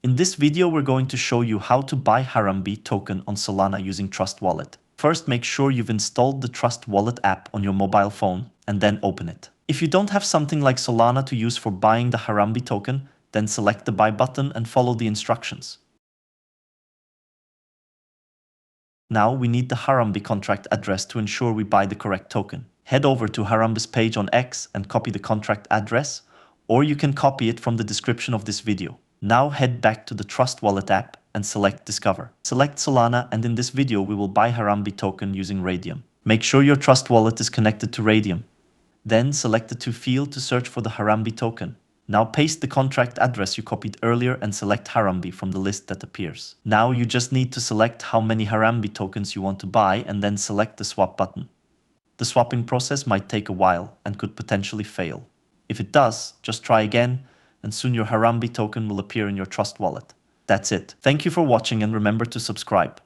In this video, we're going to show you how to buy Harambe token on Solana using Trust Wallet. First, make sure you've installed the Trust Wallet app on your mobile phone and then open it. If you don't have something like Solana to use for buying the Harambe token, then select the buy button and follow the instructions. Now we need the Harambe contract address to ensure we buy the correct token. Head over to Harambe's page on X and copy the contract address, or you can copy it from the description of this video. Now head back to the Trust Wallet app and select Discover. Select Solana, and in this video we will buy Harambe token using Radium. Make sure your Trust Wallet is connected to Radium. Then select the To field to search for the Harambe token. Now paste the contract address you copied earlier and select Harambe from the list that appears. Now you just need to select how many Harambe tokens you want to buy and then select the swap button. The swapping process might take a while and could potentially fail. If it does, just try again, and soon your Harambe token will appear in your Trust Wallet. That's it. Thank you for watching, and remember to subscribe.